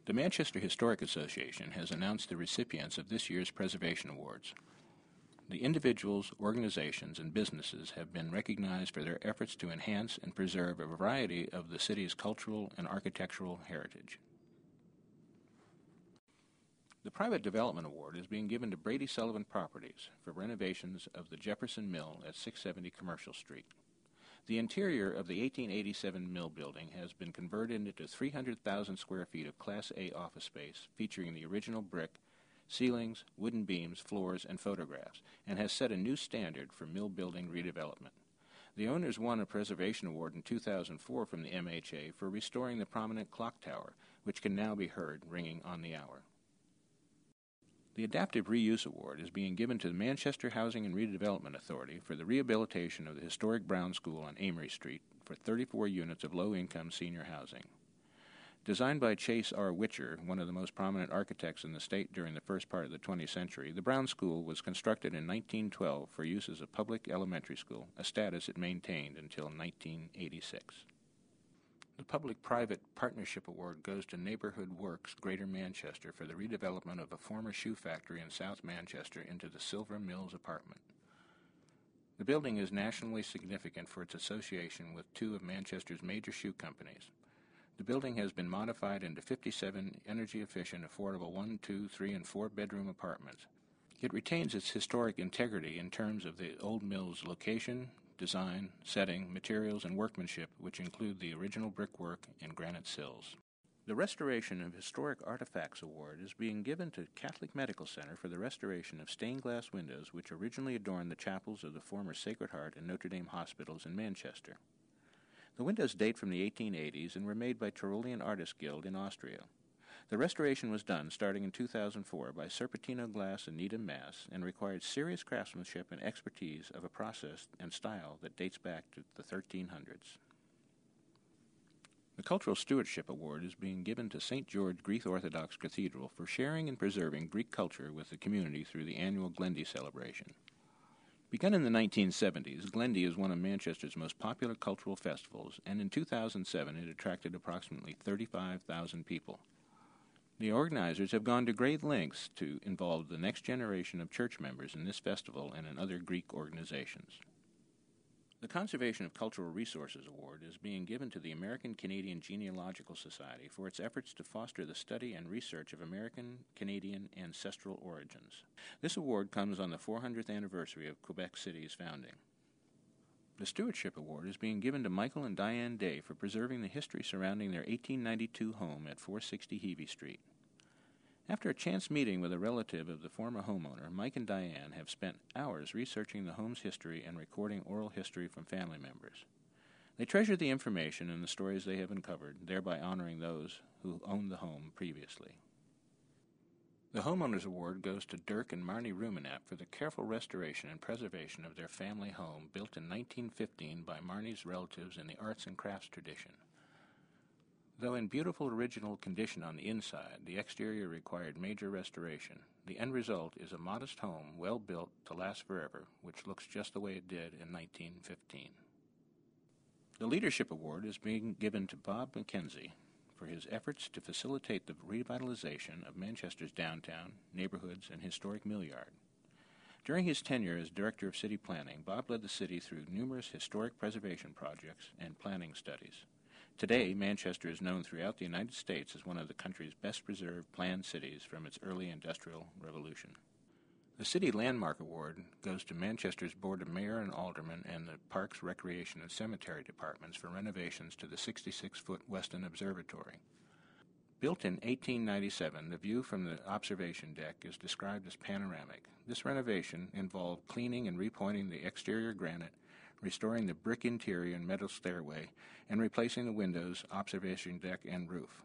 The Manchester Historic Association has announced the recipients of this year's Preservation Awards. The individuals, organizations, and businesses have been recognized for their efforts to enhance and preserve a variety of the city's cultural and architectural heritage. The Private Development Award is being given to Brady Sullivan Properties for renovations of the Jefferson Mill at 670 Commercial Street. The interior of the 1887 mill building has been converted into 300,000 square feet of Class A office space featuring the original brick, ceilings, wooden beams, floors, and photographs, and has set a new standard for mill building redevelopment. The owners won a Preservation Award in 2004 from the MHA for restoring the prominent clock tower, which can now be heard ringing on the hour. The Adaptive Reuse Award is being given to the Manchester Housing and Redevelopment Authority for the rehabilitation of the historic Brown School on Amory Street for 34 units of low-income senior housing. Designed by Chase R. Witcher, one of the most prominent architects in the state during the first part of the 20th century, the Brown School was constructed in 1912 for use as a public elementary school, a status it maintained until 1986. The Public-Private Partnership Award goes to Neighborhood Works, Greater Manchester, for the redevelopment of a former shoe factory in South Manchester into the Silver Mills apartment. The building is nationally significant for its association with two of Manchester's major shoe companies. The building has been modified into 57 energy-efficient, affordable 1, 2, 3, and 4-bedroom apartments. It retains its historic integrity in terms of the old mill's location, design, setting, materials, and workmanship, which include the original brickwork and granite sills. The Restoration of Historic Artifacts Award is being given to Catholic Medical Center for the restoration of stained glass windows which originally adorned the chapels of the former Sacred Heart and Notre Dame hospitals in Manchester. The windows date from the 1880s and were made by Tyrolean Artists Guild in Austria. The restoration was done starting in 2004 by Serpentino Glass in Needham, Mass., and required serious craftsmanship and expertise of a process and style that dates back to the 1300s. The Cultural Stewardship Award is being given to St. George Greek Orthodox Cathedral for sharing and preserving Greek culture with the community through the annual Glendy celebration. Begun in the 1970s, Glendy is one of Manchester's most popular cultural festivals, and in 2007 it attracted approximately 35,000 people. The organizers have gone to great lengths to involve the next generation of church members in this festival and in other Greek organizations. The Conservation of Cultural Resources Award is being given to the American Canadian Genealogical Society for its efforts to foster the study and research of American Canadian ancestral origins. This award comes on the 400th anniversary of Quebec City's founding. The Stewardship Award is being given to Michael and Diane Day for preserving the history surrounding their 1892 home at 460 Heavey Street. After a chance meeting with a relative of the former homeowner, Mike and Diane have spent hours researching the home's history and recording oral history from family members. They treasure the information and the stories they have uncovered, thereby honoring those who owned the home previously. The Homeowners Award goes to Dirk and Marnie Rumenap for the careful restoration and preservation of their family home built in 1915 by Marnie's relatives in the arts and crafts tradition. Though in beautiful original condition on the inside, the exterior required major restoration. The end result is a modest home well built to last forever, which looks just the way it did in 1915. The Leadership Award is being given to Bob McKenzie for his efforts to facilitate the revitalization of Manchester's downtown, neighborhoods, and historic mill yard. During his tenure as Director of City Planning, Bob led the city through numerous historic preservation projects and planning studies. Today, Manchester is known throughout the United States as one of the country's best-preserved planned cities from its early industrial revolution. The City Landmark Award goes to Manchester's Board of Mayor and Aldermen and the Parks, Recreation, and Cemetery Departments for renovations to the 66-foot Weston Observatory. Built in 1897, the view from the observation deck is described as panoramic. This renovation involved cleaning and repointing the exterior granite, restoring the brick interior and metal stairway, and replacing the windows, observation deck, and roof.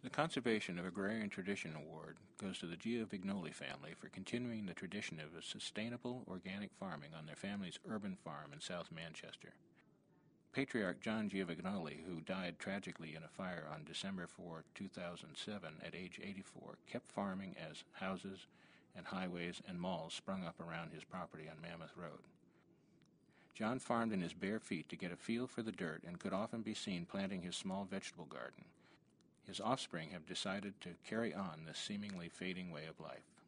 The Conservation of Agrarian Tradition Award goes to the Giovignoli family for continuing the tradition of sustainable organic farming on their family's urban farm in South Manchester. Patriarch John Giovignoli, who died tragically in a fire on December 4, 2007 at age 84, kept farming as houses and highways and malls sprung up around his property on Mammoth Road. John farmed in his bare feet to get a feel for the dirt and could often be seen planting his small vegetable garden. His offspring have decided to carry on this seemingly fading way of life.